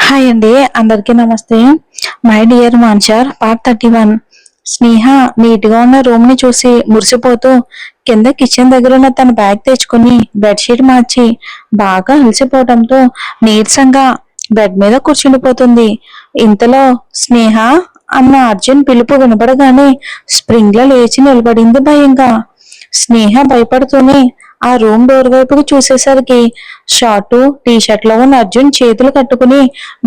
Hi అండి, అందరికీ నమస్తే. మై డియర్ మాన్షర్ పార్ట్ 31. స్నేహ నీట్ గా ఉన్న రూమ్ ని చూసి మురిసిపోతూ కింద కిచెన్ దగ్గర ఉన్న తన బ్యాగ్ తెచ్చుకుని బెడ్షీట్ మార్చి బాగా అలసిపోవడంతో నీరసంగా బెడ్ మీద కూర్చుండిపోతుంది. ఇంతలో స్నేహ అన్న అర్జున్ పిలుపు వినపడగానే స్ప్రింగ్ లో లేచి నిలబడింది భయంగా. స్నేహ భయపడుతూనే ఆ రూమ్ డోర్ వైపుకు చూసేసరికి షార్టు టీ షర్ట్ లో ఉన్న అర్జున్ చేతులు కట్టుకుని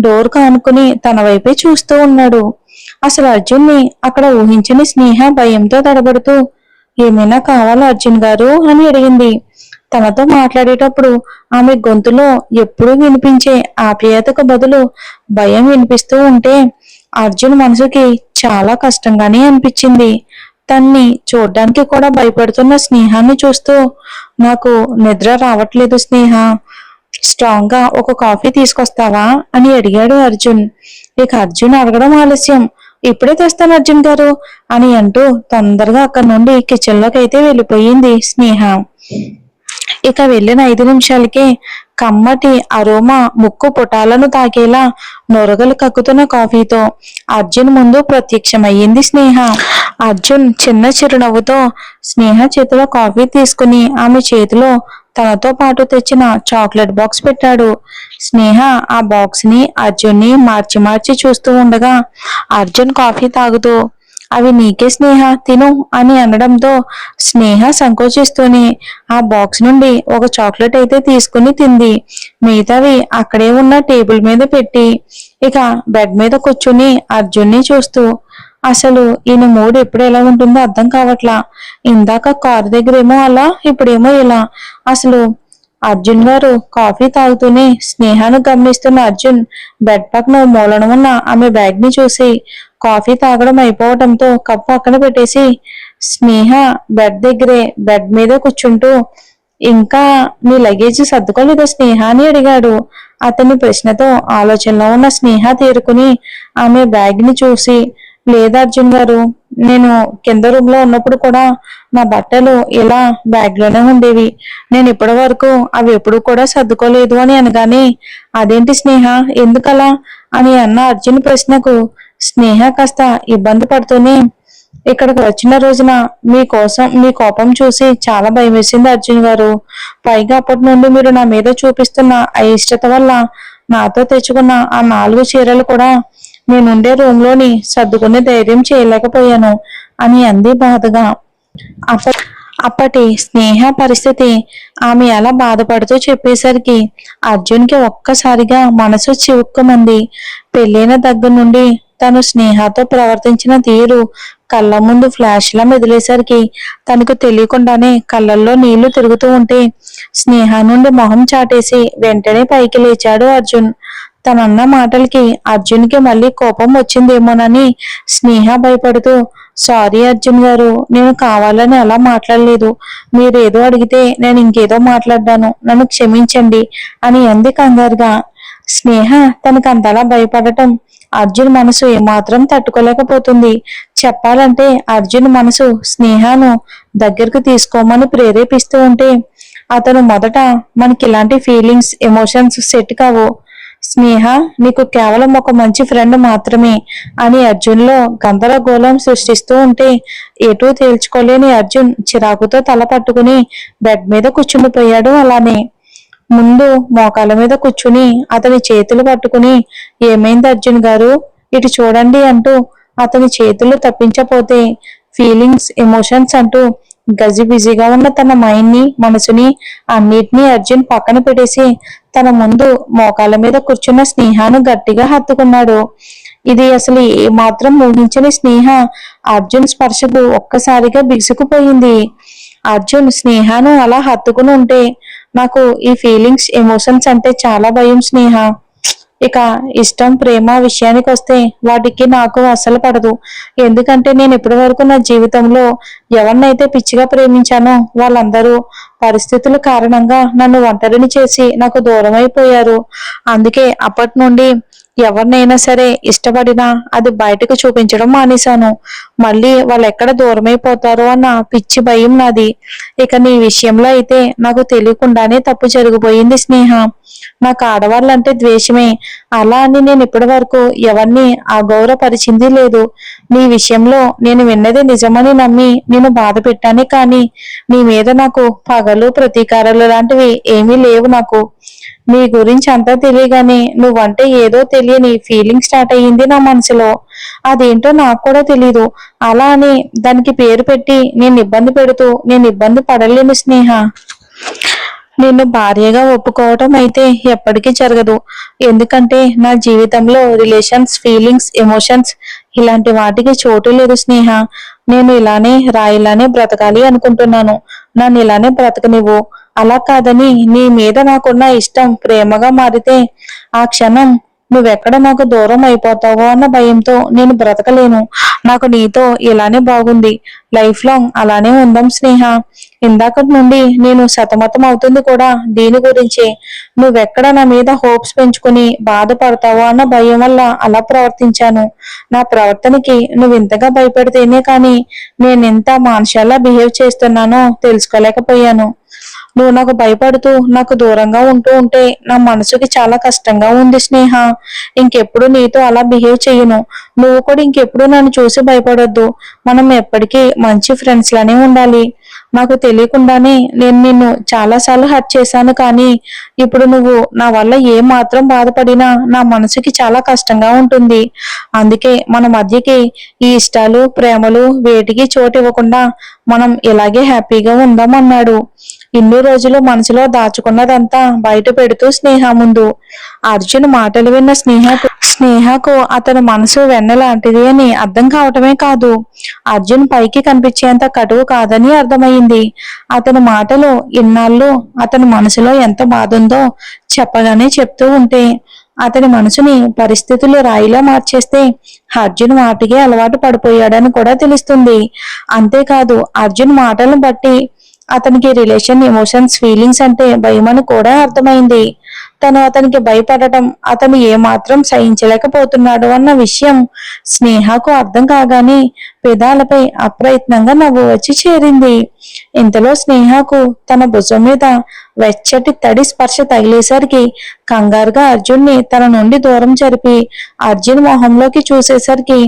డోర్ కానుకుని తన వైపే చూస్తూ ఉన్నాడు. అసలు అర్జున్ని అక్కడ ఊహించని స్నేహ భయంతో తడబడుతూ ఏమైనా కావాలా అర్జున్ గారు అని అడిగింది. తనతో మాట్లాడేటప్పుడు ఆమె గొంతులో ఎప్పుడూ వినిపించే ఆప్యాయతకు బదులు భయం వినిపిస్తూ ఉంటే అర్జున్ మనసుకి చాలా కష్టంగానే అనిపించింది. తన్ని చూడ్డానికి కూడా భయపడుతున్న స్నేహాన్ని చూస్తూ నాకు నిద్ర రావట్లేదు స్నేహ, స్ట్రాంగ్ గా ఒక కాఫీ తీసుకొస్తావా అని అడిగాడు అర్జున్. ఇక అర్జున్ అడగడం ఆలస్యం. ఇప్పుడే తెస్తాను అర్జున్ గారు అని అంటూ తొందరగా అక్కడి నుండి కిచెన్ లోకి అయితే వెళ్ళిపోయింది స్నేహ. ఇక వెళ్ళిన 5 నిమిషాలకే కమ్మటి అరోమా ముక్కు పుటాలను తాకేలా నొరగలు కక్కుతున్న కాఫీతో అర్జున్ ముందు ప్రత్యక్షమయ్యింది స్నేహ. అర్జున్ చిన్న చిరునవ్వుతో స్నేహ చేతిలో కాఫీ తీసుకుని ఆమె చేతిలో తనతో పాటు తెచ్చిన చాక్లెట్ బాక్స్ పెట్టాడు. స్నేహ ఆ బాక్స్ ని అర్జున్ ని మార్చి మార్చి చూస్తూ ఉండగా అర్జున్ కాఫీ తాగుతూ అవి నీకే స్నేహ, తిను అని అనడంతో స్నేహ సంకోచిస్తూనే ఆ బాక్స్ నుండి ఒక చాక్లెట్ అయితే తీసుకుని తింది. మిగతావి అక్కడే ఉన్న టేబుల్ మీద పెట్టి ఇక బెడ్ మీద కూర్చుని అర్జున్ని చూస్తూ అసలు ఈయన మూడు ఎప్పుడు ఎలా ఉంటుందో అర్థం కావట్లా. ఇందాక కారు దగ్గరేమో అలా, ఇప్పుడేమో ఇలా. అసలు అర్జున్ గారు కాఫీ తాగుతూనే స్నేహాను గమనిస్తున్న అర్జున్ బెడ్ పక్కన మూలన ఉన్న ఆమె బ్యాగ్ ని చూసి కాఫీ తాగడం అయిపోవడంతో కప్పు అక్కన పెట్టేసి స్నేహ బెడ్ దగ్గరే బెడ్ మీద కూర్చుంటూ ఇంకా నీ లగేజ్ సర్దుకోలేదా స్నేహ అని అడిగాడు. అతని ప్రశ్నతో ఆలోచనలో ఉన్న స్నేహ తేరుకుని ఆమె బ్యాగ్ ని చూసి లేదా అర్జున్ గారు, నేను కింద రూమ్ లో ఉన్నప్పుడు కూడా నా బట్టలు ఇలా బ్యాగ్ లోనే ఉండేవి. నేను ఇప్పటి వరకు అవి ఎప్పుడు కూడా సర్దుకోలేదు అని అనగానే అదేంటి స్నేహ ఎందుకలా అని అన్న అర్జున్ ప్రశ్నకు స్నేహ కాస్త ఇబ్బంది పడుతూనే ఇక్కడికి వచ్చిన రోజున మీ కోపం చూసి చాలా భయం వేసింది అర్జున్ గారు. పైగా అప్పటి నుండి మీరు నా మీద చూపిస్తున్న అయిష్టత వల్ల నాతో తెచ్చుకున్న ఆ 4 చీరలు కూడా నేనుండే రూమ్ లోని సర్దుకునే ధైర్యం చేయలేకపోయాను అని అంది బాధగా. అప్పటి స్నేహ పరిస్థితి ఆమె అలా బాధపడుతూ చెప్పేసరికి అర్జున్ కి ఒక్కసారిగా మనసు చివుక్కుమంది. పెళ్ళైన దగ్గర నుండి తను స్నేహతో ప్రవర్తించిన తీరు కళ్ళ ముందు ఫ్లాష్ లా మెదిలేసరికి తనకు తెలియకుండానే కళ్ళల్లో నీళ్లు తిరుగుతూ ఉంటే స్నేహ నుండి మొహం చాటేసి వెంటనే పైకి లేచాడు అర్జున్. తనన్న మాటలకి అర్జున్ కి మళ్ళీ కోపం వచ్చిందేమోనని స్నేహ భయపడుతూ సారీ అర్జున్ గారు, నేను కావాలని అలా మాట్లాడలేదు. మీరేదో అడిగితే నేను ఇంకేదో మాట్లాడ్డాను, నన్ను క్షమించండి అని అంది కంగారుగా. స్నేహ తనకు అంతలా భయపడటం అర్జున్ మనసు ఏమాత్రం తట్టుకోలేకపోతుంది. చెప్పాలంటే అర్జున్ మనసు స్నేహను దగ్గరకు తీసుకోమని ప్రేరేపిస్తూ ఉంటే అతను మొదట మనకి ఇలాంటి ఫీలింగ్స్ ఎమోషన్స్ సెట్ కావు, స్నేహ నీకు కేవలం ఒక మంచి ఫ్రెండ్ మాత్రమే అని అర్జున్ లో గందరగోళం సృష్టిస్తూ ఉంటే ఎటూ తేల్చుకోలేని అర్జున్ చిరాకుతో తల పట్టుకుని బెడ్ మీద కూర్చుండిపోయాడు. అలానే ముందు మోకాల మీద కూర్చుని అతని చేతులు పట్టుకుని ఏమైంది అర్జున్ గారు, ఇటు చూడండి అంటూ అతని చేతులు తప్పించపోతే ఫీలింగ్స్ ఎమోషన్స్ అంటూ గజిబిజిగా ఉన్న తన మైండ్ ని మనసుని అన్నిటినీ అర్జున్ పక్కన పెట్టేసి తన ముందు మోకాల మీద కూర్చున్న స్నేహాను గట్టిగా హత్తుకున్నాడు. ఇది అసలు ఏ మాత్రం ఊహించని స్నేహ అర్జున్ స్పర్శకు ఒక్కసారిగా బిగుసుకుపోయింది. అర్జున్ స్నేహను అలా హత్తుకుని ఉంటే నాకు ఈ ఫీలింగ్స్ ఎమోషన్స్ అంటే చాలా భయం స్నేహ. ఇక ఇష్టం ప్రేమ విషయానికి వస్తే వాటికి నాకు అస్సలు పడదు. ఎందుకంటే నేను ఇప్పటి వరకు నా జీవితంలో ఎవరినైతే పిచ్చిగా ప్రేమించానో వాళ్ళందరూ పరిస్థితుల కారణంగా నన్ను ఒంటరిని చేసి నాకు దూరం అయిపోయారు. అందుకే అప్పటి నుండి ఎవరినైనా సరే ఇష్టపడినా అది బయటకు చూపించడం మానేశాను. మళ్ళీ వాళ్ళు ఎక్కడ దూరమైపోతారో అన్న పిచ్చి భయం నాది. ఇక నీ విషయంలో అయితే నాకు తెలియకుండానే తప్పు జరిగిపోయింది స్నేహ. నాకు ఆడవాళ్ళంటే ద్వేషమే. అలా అని నేను ఇప్పటి వరకు ఎవరిని అగౌరవపరిచింది లేదు. నీ విషయంలో నేను విన్నది నిజమని నమ్మి నేను బాధ పెట్టానే కానీ నీ మీద నాకు పగలు ప్రతీకారాలు లాంటివి ఏమీ లేవు. నాకు నీ గురించి అంతా తెలియగానే నువ్వంటే ఏదో తెలియని ఫీలింగ్ స్టార్ట్ అయ్యింది నా మనసులో. అదేంటో నాకు కూడా తెలీదు. అలా అని దానికి పేరు పెట్టి నేను ఇబ్బంది పెడుతూ నేను ఇబ్బంది పడలేను స్నేహ. నిన్ను భార్యగా ఒప్పుకోవటం అయితే ఎప్పటికీ జరగదు. ఎందుకంటే నా జీవితంలో రిలేషన్స్, ఫీలింగ్స్, ఎమోషన్స్ ఇలాంటి వాటికి చోటు లేదు స్నేహ. నేను ఇలానే రాయిలానే బ్రతకాలి అనుకుంటున్నాను. నన్ను ఇలానే బ్రతకనివ్వు. అలా కాదని నీ మీద నాకున్న ఇష్టం ప్రేమగా మారితే ఆ క్షణం నువ్వెక్కడ నాకు దూరం అయిపోతావో అన్న భయంతో నేను బ్రతకలేను. నాకు నీతో ఇలానే బాగుంది. లైఫ్ లాంగ్ అలానే ఉందాం స్నేహ. ఇందాకటి నుండి నేను సతమతం అవుతుంది కూడా దీని గురించి. నువ్వెక్కడ నా మీద హోప్స్ పెంచుకుని బాధపడతావో అన్న భయం వల్ల అలా ప్రవర్తించాను. నా ప్రవర్తనకి నువ్వు ఇంతగా భయపెడితేనే కానీ నేను ఎంత మానుషాలా బిహేవ్ చేస్తున్నానో తెలుసుకోలేకపోయాను. నువ్వు నాకు భయపడుతూ నాకు దూరంగా ఉంటూ ఉంటే నా మనసుకి చాలా కష్టంగా ఉంది స్నేహ. ఇంకెప్పుడు నీతో అలా బిహేవ్ చెయ్యను. నువ్వు కూడా ఇంకెప్పుడు నన్ను చూసి భయపడొద్దు. మనం ఎప్పటికీ మంచి ఫ్రెండ్స్ లానే ఉండాలి. నాకు తెలియకుండానే నేను నిన్ను చాలాసార్లు హర్ట్ చేశాను కానీ ఇప్పుడు నువ్వు నా వల్ల ఏ మాత్రం బాధపడినా నా మనసుకి చాలా కష్టంగా ఉంటుంది. అందుకే మన మధ్యకి ఈ ఇష్టాలు, ప్రేమలు వేటికి చోటు ఇవ్వకుండా మనం ఇలాగే హ్యాపీగా ఉందామన్నాడు. ఇన్ని రోజులు మనసులో దాచుకున్నదంతా బయట పెడుతూ స్నేహ ముందు. అర్జున్ మాటలు విన్న స్నేహకు అతని మనసు వెన్నలాంటిది అని అర్థం కావటమే కాదు, అర్జున్ పైకి కనిపించేంత కటువు కాదని అర్థమైంది. అతని మాటలు ఇన్నాళ్ళు అతని మనసులో ఎంత బాధ ఉందో చెప్పగానే చెప్తూ ఉంటే అతని మనసుని పరిస్థితులు రాయిలా మార్చేస్తే అర్జున్ వాటికి అలవాటు పడిపోయాడని కూడా తెలుస్తుంది. అంతేకాదు అర్జున్ మాటలను బట్టి అతనికి రిలేషన్, ఎమోషన్స్, ఫీలింగ్స్ అంటే భయమని కూడా అర్థమైంది. తను అతనికి భయపడటం అతను ఏమాత్రం సహించలేకపోతున్నాడు అన్న విషయం స్నేహకు అర్థం కాగానే పెదాలపై అప్రయత్నంగా నవ్వు వచ్చి చేరింది. ఇంతలో స్నేహకు తన భుజం మీద వెచ్చటి తడి స్పర్శ తగిలేసరికి కంగారుగా అర్జున్ని తన నుండి దూరం జరిపి అర్జున్ మొహంలోకి చూసేసరికి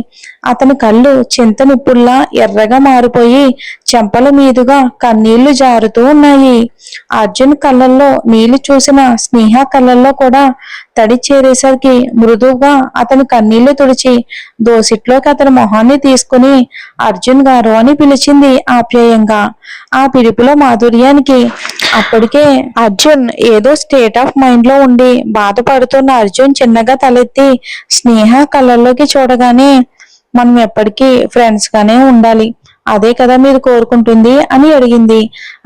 అతని కళ్ళు చింతనిప్పుల్లా ఎర్రగా మారిపోయి చెంపల మీదుగా కన్నీళ్లు జారుతూ ఉన్నాయి. అర్జున్ కళ్ళల్లో నీళ్లు చూసిన స్నేహ కళ్ళల్లో కూడా తడి చేరేసరికి మృదువుగా అతని కన్నీళ్లు తుడిచి దోసిట్లోకి అతని మొహాన్ని తీసుకుని అర్జున్ గారు అని పిలిచింది ఆప్యాయంగా. ఆ పిలుపులో మాధుర్యానికి అప్పటికే అర్జున్ ఏదో స్టేట్ ఆఫ్ మైండ్ లో ఉండి బాధపడుతున్న అర్జున్ చిన్నగా తలెత్తి స్నేహ కళ్ళల్లోకి చూడగానే మనం ఎప్పటికీ ఫ్రెండ్స్ గానే ఉండాలి, అదే కదా మీరు కోరుకుంటుంది అని అడిగింది.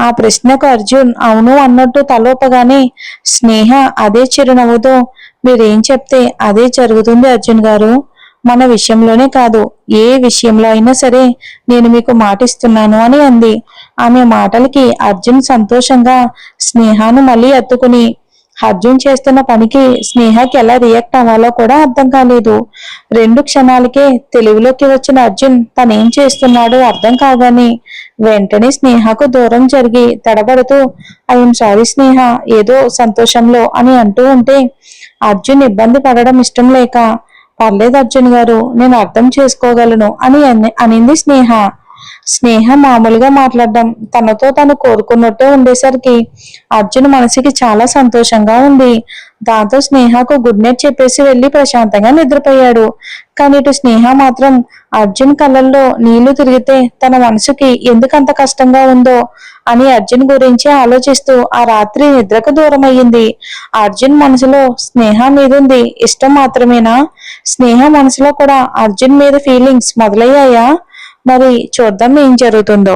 ఆ ప్రశ్నకు అర్జున్ అవును అన్నట్టు తలోపగానే స్నేహ అదే చిరునవ్వుతో మీరేం చెప్తే అదే జరుగుతుంది అర్జున్ గారు. మన విషయంలోనే కాదు ఏ విషయంలో అయినా సరే నేను మీకు మాటిస్తున్నాను అని అంది. ఆమె మాటలకి అర్జున్ సంతోషంగా స్నేహాను మళ్ళీ ఎత్తుకుని అర్జున్ చేస్తున్న పనికి స్నేహకి ఎలా రియాక్ట్ అవ్వాలో కూడా అర్థం కాలేదు. 2 క్షణాలకే తెలివిలోకి వచ్చిన అర్జున్ తనేం చేస్తున్నాడో అర్థం కాగానే వెంటనే స్నేహకు దూరం జరిగి తడబడుతూ ఐఎమ్ సారీ స్నేహ, ఏదో సంతోషంలో అని అంటూ ఉంటే అర్జున్ ఇబ్బంది పడడం ఇష్టం లేక పర్లేదు అర్జున్ గారు, నేను అర్థం చేసుకోగలను అని అనింది స్నేహ. స్నేహ మామూలుగా మాట్లాడడం తనతో తను కోరుకున్నట్టే ఉండేసరికి అర్జున్ మనసుకి చాలా సంతోషంగా ఉంది. దాంతో స్నేహకు గుడ్ నైట్ చెప్పేసి వెళ్లి ప్రశాంతంగా నిద్రపోయాడు. కానీ ఇటు స్నేహ మాత్రం అర్జున్ కళ్ళల్లో నీళ్లు తిరిగితే తన మనసుకి ఎందుకంత కష్టంగా ఉందో అని అర్జున్ గురించి ఆలోచిస్తూ ఆ రాత్రి నిద్రకు దూరం అయ్యింది. అర్జున్ మనసులో స్నేహ మీదుంది ఇష్టం మాత్రమేనా? స్నేహ మనసులో కూడా అర్జున్ మీద ఫీలింగ్స్ మొదలయ్యాయా? మరి చూద్దాం ఏం జరుగుతుందో.